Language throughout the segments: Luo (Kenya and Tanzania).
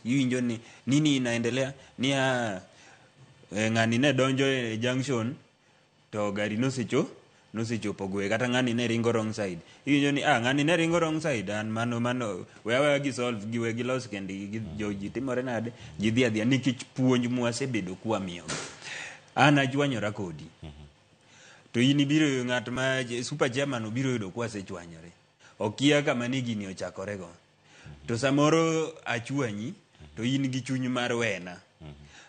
iwinjo ni nini inaendelea ni ng'ani ne donjo e junction to gari nosechopo gwe, kata ng'ani ne ringo wrong side. Iwinjo ni ng'ani ne ringo wrong side, an mano wewe gi solve gi we gi los kendi gi joji timore nade, ji dhi adhiya nikech puonj mwasebedo kwa miyo. An ajwanyora kodi. To in ibiro ng'at ma super chairman obiro yudo kwa sechwanyore. Okia kama ni gini ochakore go. To samoro achwanyi to in gi chuny mar wena.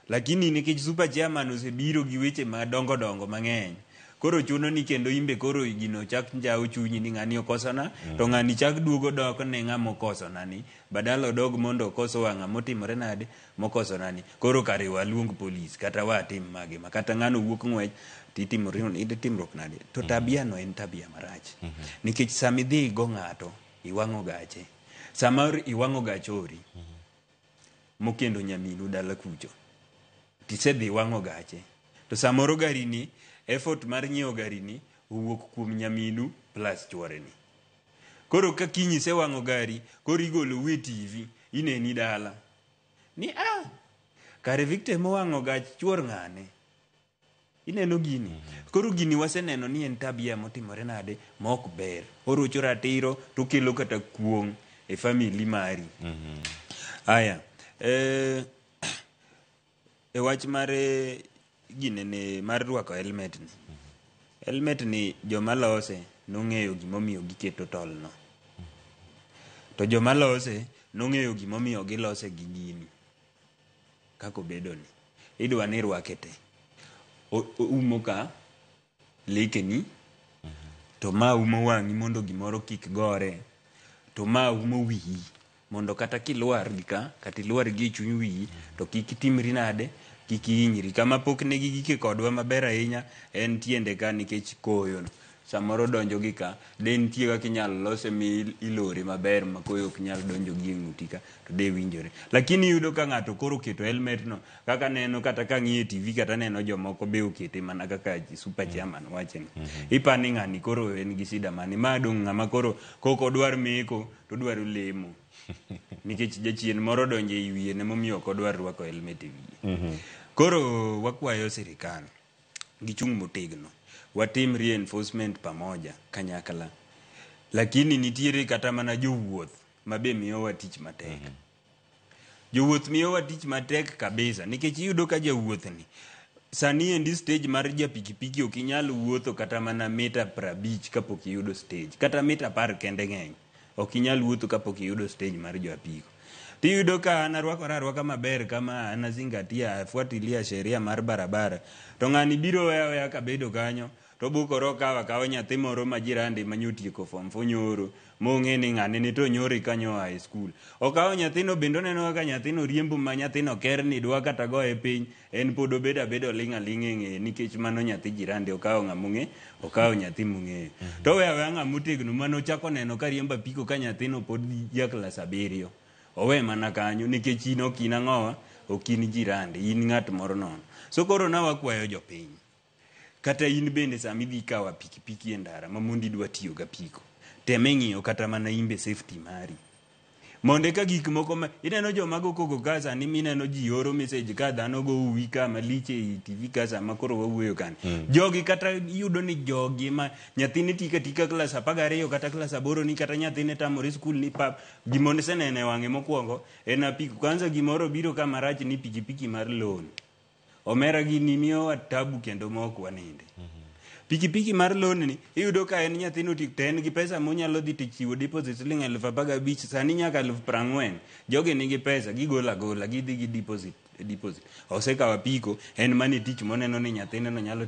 Lakini nikech super chairman osebiro gi weche madongo dongo mang'eny, koro chuno ni kendo imbe koro gino chak njao chunyi ni ng'ani okosona, to ng'ani chak duogo dok ne ng'ama okosona ni, badala odog mondo okoso wang'a motimore nade mokosona ni. Koro kare waluong polis kata watim mage ma kata ng'ano wuok ng'wech timruok nade. To tabia no en tabia marach. Nikech samidhi go ng'ato iwang'o gache, samar iwang'o gachori mokendo nyaminu dala kucho, tisedhi iwang'o gache, to samoro gari ni effort mar nyiewo gari ni owuok kuom nyaminu plus chwore ni. Koro ka kinyi sewang'o gari, koro igolo we TV ineni dala ni kare Victor mowang'o gach chwor ng'ane, ineno gini. Koro gini waseneno ni en tabia motimore nade mok ber, orocho ratiro to kelo kata kuong' e family mari. Aya e wach mare ginene mar rwako helmet ni. Helmet ni joma lose nong'eyo gimomiyo giketo tol no. To joma lose nong'eyo gimomiyo gilose gi gini. Kako bedo ni idwa ni rwake te umo ka lekeni, to ma umo wang'i mondo gimoro kik gore, to ma umo wiyi mondo kata kilwar ka kata ilwar gi chuny wiyi to kik timri nade, kik hinyri. Kama pok negi gike kodwa maber ahinya en tiende ka, nikech koyo no samoro donjo gi ka, de nitie kaka inyalo lose mi ilore maber ma koyo ok nyal donjo gi ng'uti ka, to de winjore. Lakini yudo ka ng'ato koro keto helmet no, kaka neno kata ka ng'iye TV kata neno jomoko be okete mana kaka super chairman wachen. Ipani ng'ani koro en gi shida mane, ma dong' ng'ama koro koko dwar meko to dwaro lemo. Nikech jachien moro donjo e wiye ne momiyo ok odwar rwako helmet e wiye. Koro wakwayo sirikal gichung' motegno, watim reinforcement pamoja kanyakla. Lakini nitiere kata mana jowuoth mabe miyowa tich matek. Jowuoth miyowa tich matek kabisa, nikech iyudo ka jawuoth ni sani endi stage mar japikipiki ok inyal wuotho kata mana mita 50 kapok iyudo stage, kata mita 10 kende ng'eny ok inyal wuotho kapok iyudo stage mar joapiko. Tiyudo ka anarwaka maber kama anazingatia afuatilia sheria mar barabara, to ng'ani biro weya kabedo kanyo to bukoro kawa nyathi moro ma jirande manyotieko form 4 nyoro mong'e ni ng'ani ni to nyori kanyo high school. Okawo nyathino bendo neno kaka nyathino riembo ma nyathino ker ni dwa kata goye piny, en pod obedo ling' aling' e ng'eye nikech mano nyathi jirande okawo ng'among'e, okawo nyathi mong'eyo. To weya ng'amotegno mano chako neno ka riembo apiko ka nyathino pod ja klas 7. Owe mana kanyo nikech in ok in ang'owa, ok in jirande, in ng'at moro nono. So koro na wakwayo jopiny, kata in bende sami dhi kawa pikipiki e ndara ma mondi dwa tiyo ga piko, teme ng'iyo kata mana imbe safety mari. Monde ka gik moko ma ineno jomago kogo ka sani mineno ji oro message ka dhano go uwi ka maliche i TV ka sama koro wawuoyo kan. Jogi kata yudo ni jogi ma nyathini tika klas 12 kata klas 8 ni kata nyathini tamore skul ni pap gimone senene wang'e mokwongo en apiko. Kwanza gimoro biro ka marach ni pikipiki mar loan. Omera gini miyo tabu kendo mok waninde. Pikipiki mar loan ni iyudo ka en nyathino tik ten gi pesa monyalo dhi tichiwo deposit siling 15,000 sani nyaka 40,000. Joge nigi pesa gigola gidhi gi deposit. Osekawa piko en mani tich moneno ni nyathino nyalo